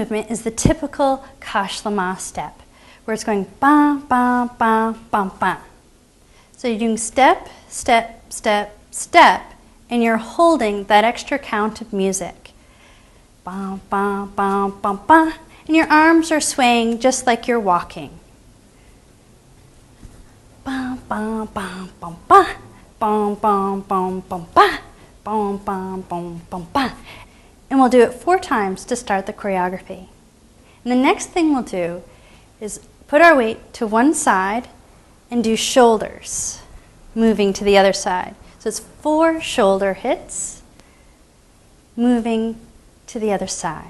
movement is the typical kashlama step, where it's going ba, ba, ba, ba, ba. So you're doing step, step, step, step, and you're holding that extra count of music. Ba, ba, ba, ba, ba. And your arms are swaying just like you're walking. Ba, ba, ba, ba, ba. Bum, bum, bum, bum, ba. Bum, bum, bum, bum, ba. And we'll do it 4 times to start the choreography. And the next thing we'll do is put our weight to one side and do shoulders, moving to the other side. So it's 4 shoulder hits, moving to the other side.